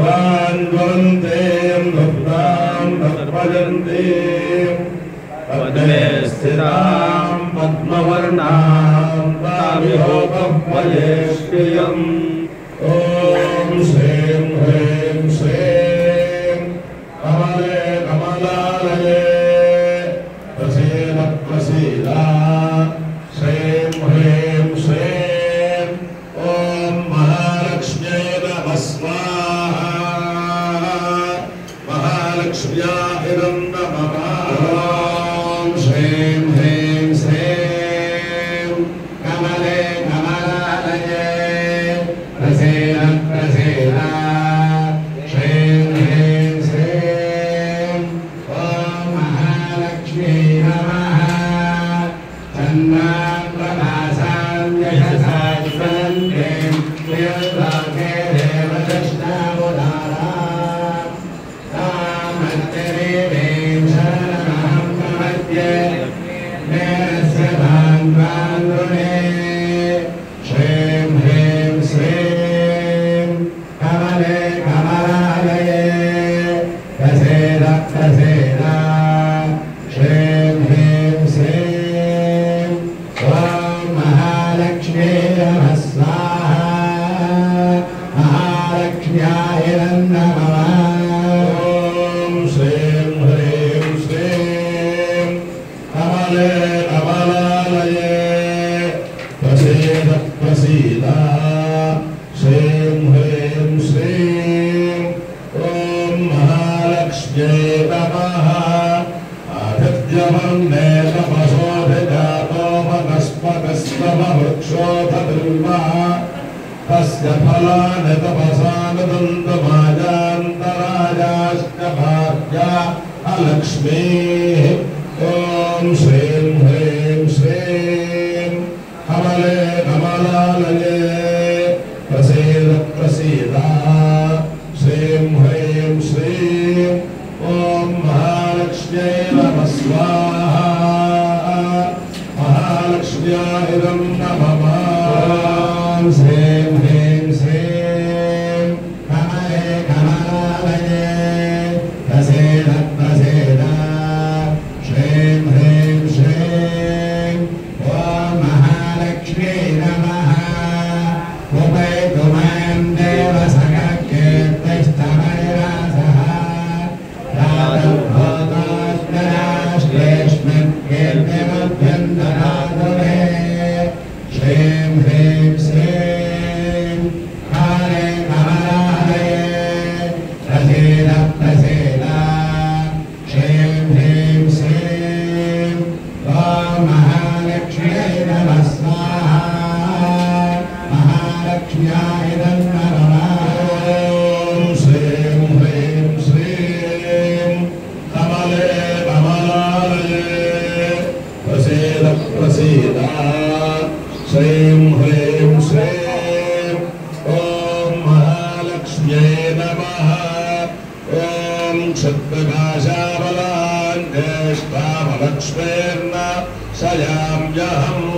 शुभान् ज्वलन्ते भक्तान् भक्तजन्ते पद्मे स्थितां पद्मवर्णां तामिहोपभये श्रियम् ॐ श्रीं ह्रीं श्रीं कमले कमलालये प्रसीद प्रसीदा श्रीं ह्रीं श्रीं ॐ महालक्ष्म्यै नमः स्वाहा महालक्ष्म्या इदं नमः ॐ श्रीं ह्रीं श्रीं कमले कमलालये प्रसीद प्रसीदा श्रीं ह्रीं श्रीं ॐ महालक्ष्म्यै नमः चन्द्रां प्रभासां यशसा ज्वलन्ते प्रियलोके देवदृष्टावतारा तामत्यदेवीं शरणमहं प्रपद्ये मेरस्य भाङ्गाङ्गुणे श्रीं ह्रीं श्रीं कमले कमलालये प्रसीद प्रसीदा श्रीं ह्रीं श्रीं ॐ महालक्ष्म्यै नमः स्वाहा महालक्ष्म्याय नमः ॐ श्रीं ह्रीं श्रीं कमले कमलालये प्रसीद प्रसीदा श्रीं ह्रीं श्रीं ॐ महालक्ष्म्यै नमः आदित्यवर्णे तपसोऽधिजातो वनस्पतिस्तववृक्षोऽथबिल्वः तस्य फलानि तपसानुदन्तमाजान्तराजाश्च भार्या अलक्ष्मीः ॐ श्रीं ह्रीं श्रीं कमले कमलालये प्रसीद प्रसीदा श्रीं ह्रीं श्रीं ॐ महालक्ष्म्यै नमः स्वाहा महालक्ष्म्या इदं नमः ॐ श्रीं ह्रीं श्रीं कमले कमलालये प्रसीद प्रसीदा श्रीं ह्रीं श्रीं ॐ महालक्ष्म्यै नमः उपैतु मां देवसखकीर्तिस्तमया सह रातुर्भूतोऽस्मराश्लेष्मिन् कीर्तिमभ्यन्तरातु मे श्रीं ह्रीं श्रीं कमले कमलालये प्रसीद प्रसीदा श्रीं ह्रीं श्रीं ॐ महालक्ष्म्यै नमः स्वाहा महालक्ष्म्याय नमः ॐ श्रीं ह्रीं श्रीं कमले कमलालये प्रसीद प्रसीदा श्रीं ह्रीं श्रीं ॐ महालक्ष्म्यै नमः ॐ क्षुद्रकाशाबलान् ज्येष्ठामलक्ष्मीर्न शयाम्यहम्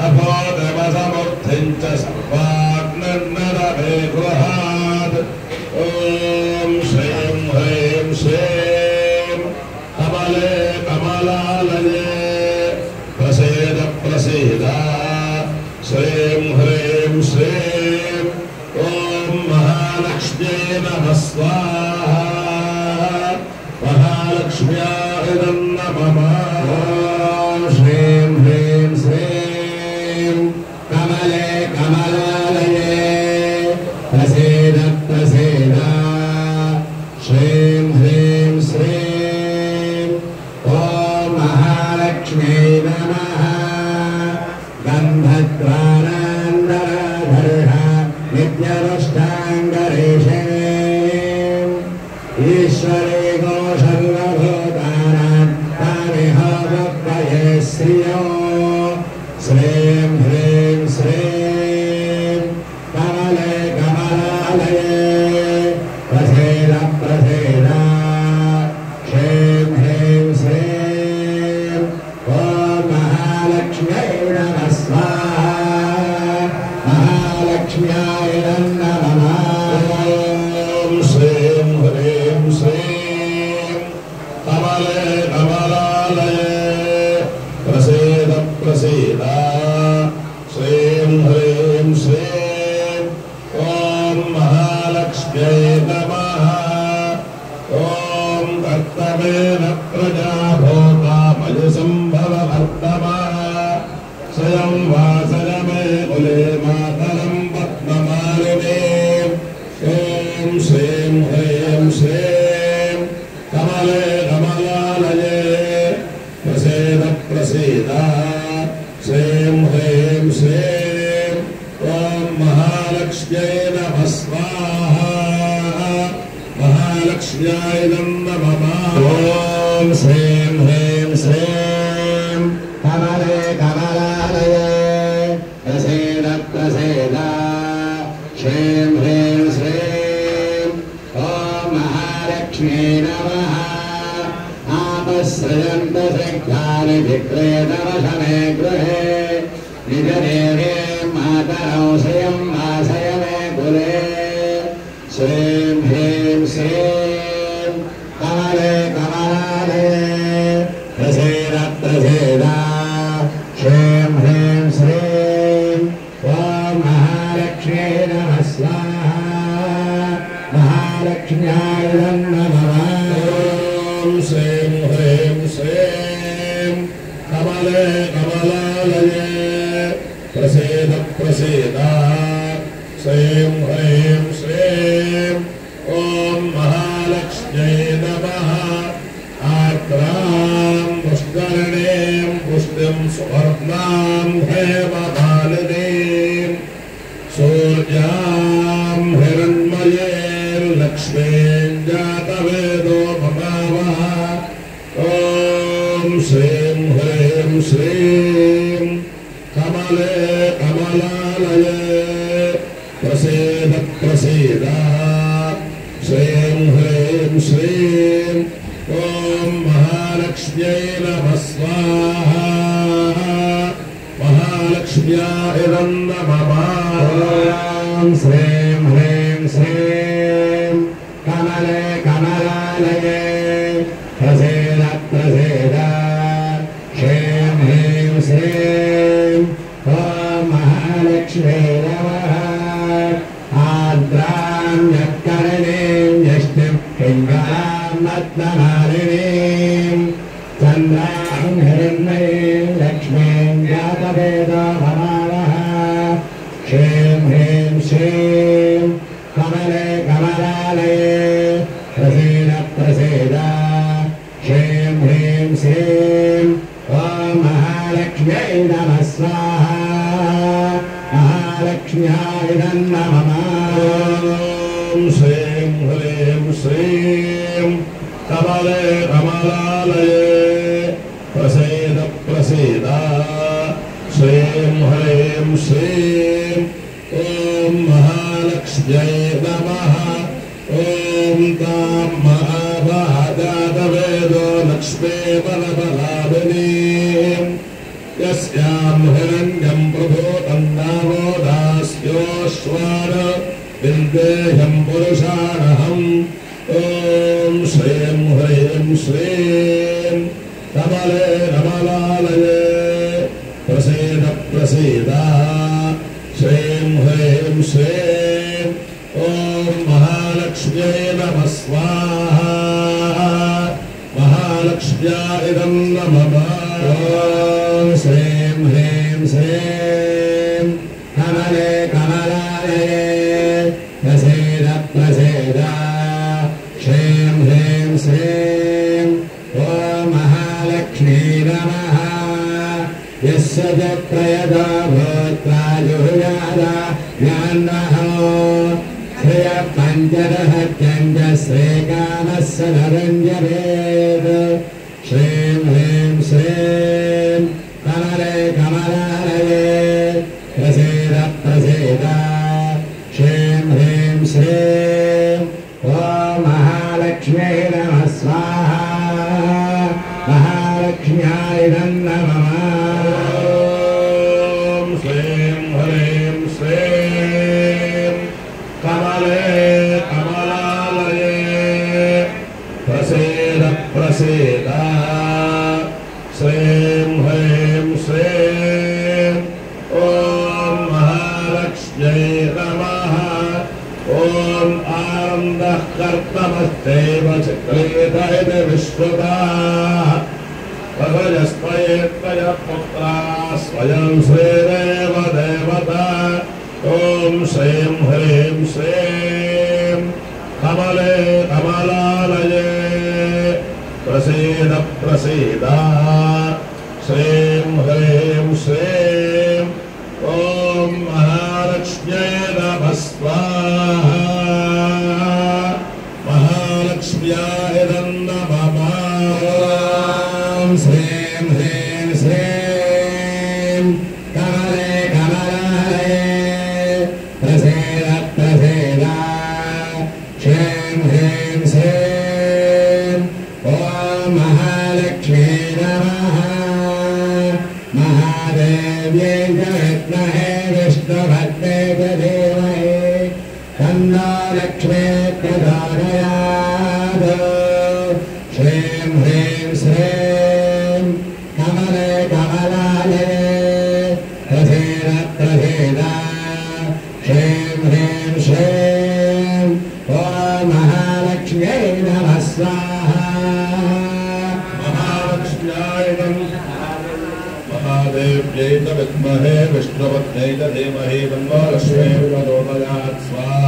अपोदमसमूर्तिं च सर्वाग्निर्नरमे गृहात् ॐ श्रीं ह्रीं श्रीं कमले कमलालये प्रसीद प्रसीदा श्रीं ह्रीं श्रीं ॐ महालक्ष्म्यै नमः स्वाहा महालक्ष्म्या इदं नमः ॐ श्रीं ह्रीं श्रीं कमले कमलालये प्रसीद प्रसीदा श्रीं ह्रीं श्रीं ॐ महालक्ष्म्यै नमः गन्धद्वारान्तराधर्षा नित्यरुष्टाङ्गरेषिणीम् ईश्वरे सर्वभूतानां तामिह भक्तये श्रियो श्रीं ह्रीं श्रीं कमले कमलालये प्रसीद प्रसीदा श्रीं ह्रीं श्रीं ॐ महालक्ष्म्यै नमः स्वाहा महालक्ष्म्याय नमः ॐ महालक्ष्म्यै नमः। ॐ कर्तमेन प्रजा भूता मयुसम्भववर्तमः। स्वयं वासय मे कुले मातरं पद्ममालिने। ॐ श्रीं ह्रीं श्रीं कमले कमलालये प्रसीद प्रसीद। श्रीं ह्रीं श्रीं ॐ महालक्ष्म्यै नमः स्वाहा। महालक्ष्म्याय नमः। ॐ श्रीं ह्रीं श्रीं कमले कमलालये प्रसीद प्रसीद। श्रीं ह्रीं श्रीं ॐ महालक्ष्म्यै नमः। आपश्रयन्त शक्तानि विक्रेतवशमे गृहे निजदेवे मातरौ श्रियं वासय मे कुले। श्रीं ह्रीं श्रीं कमले कमलालये प्रसीद प्रसीद। श्रीं ह्रीं श्रीं ॐ महालक्ष्म्यै नमः स्वाहा। महालक्ष्म्याय नमः। ॐ श्रीं ह्रीं श्रीं कमले कमलालये प्रसीद प्रसीद। श्रीं ह्रीं श्रीं ॐ महालक्ष्म्यै नमः। आर्द्रां पुष्करिणीं पुष्टिं सुवर्णां हेममालिनीं सूर्यां हिरण्मयीर्लक्ष्मीं जातवेदो ममावः। ॐ श्रीं ह्रीं श्रीं कमले कमलालये प्रसीद प्रसीद। श्रीं ह्रीं श्रीं ॐ महालक्ष्म्यै नमः स्वाहा। महालक्ष्म्याय नमः। ॐ श्रीं ह्रीं श्रीं कमले कमलालये प्रसीद प्रसीद। श्रीं ह्रीं श्रीं ॐ महालक्ष्म्यै नमः। आर्द्रां यत्करणीं यष्टिं पिङ्गलां रत्नमालिनीं चन्द्रां हिरण्मयीं लक्ष्मीं जातवेदो भवावः। श्रीं ह्रीं श्रीं कमले कमलालये प्रसीद प्रसीद। श्रीं ह्रीं श्रीं ॐ महालक्ष्म्यै नमः स्वाहा। महालक्ष्म्याय नमः। ॐ श्रीं ह्रीं श्रीं कमले कमलालये प्रसीद प्रसीद। श्रीं ह्रीं श्रीं ॐ महालक्ष्म्यै नमः। ॐ तां महाभाजातवेदो लक्ष्मी बलबलाभिनीं यस्यां हिरण्यं प्रभूतं नामो दास्योश्वान विन्देह्यं पुरुषाणहम्। ॐ श्रीं ह्रीं श्रीं कमले कमलालये प्रसीद प्रसीद। श्रीं ह्रीं श्रीं ॐ महालक्ष्म्यै नमः स्वाहा। महालक्ष्म्याय नमः। ॐ श्रीं ह्रीं श्रीं कमले कमलालये प्रसीद प्रसीद। श्रीं ह्रीं श्रीं ॐ महालक्ष्मी नमः। यस्य च प्रयदा भूत्वा जुहुयादा ज्ञानहो श्रियः पञ्चदः चन्द्रश्रेकामस्य नरञ्जनेत्। श्रीं ह्रीं श्रीं कमले कमलालये प्रसीद प्रसीद। श्रीं ह्रीं श्रीं ॐ महालक्ष्म्यै नमः स्वाहा। महालक्ष्म्याय नमः। ॐ श्रीं ह्रीं श्रीं कमले कमलालये प्रसीद प्रसीद। श्रीं ह्रीं श्रीं ॐ महालक्ष्म्यै नमः। ॐ आनन्दः कर्तमस्तेव चित्रेत इति विश्रुताः तदयस्त्वयेत्तय पुत्राः स्वयं श्रीदेव देवता ॐ श्रीं ह्रीं श्रीं कमले कमलालये प्रसीद प्रसीद श्रीं ह्रीं श्रीं ॐ महालक्ष्म्यै नमः स्वाहा महालक्ष्म्याय नमः ॐ श्रीं ह्रीं श्रीं कमले कमलालये प्रसीद प्रसीद श्रीं ह्रीं श्रीं ॐ महालक्ष्म्यै नमः महादेव्यै च विद्महे विष्णुभद्रे च धीमहि तन्नो लक्ष्मी प्रचोदयात् श्रीं ह्रीं श्रीं कमले कमलालये प्रसीद प्रसीद श्रीं ह्रीं श्रीं ॐ महालक्ष्म्यै नमः स्वाहा महालक्ष्म्याय नमः महादेव्यै च विद्महे विष्णुपत्न्यै च धीमहि तन्नो लक्ष्मी प्रचोदयात् स्वाहा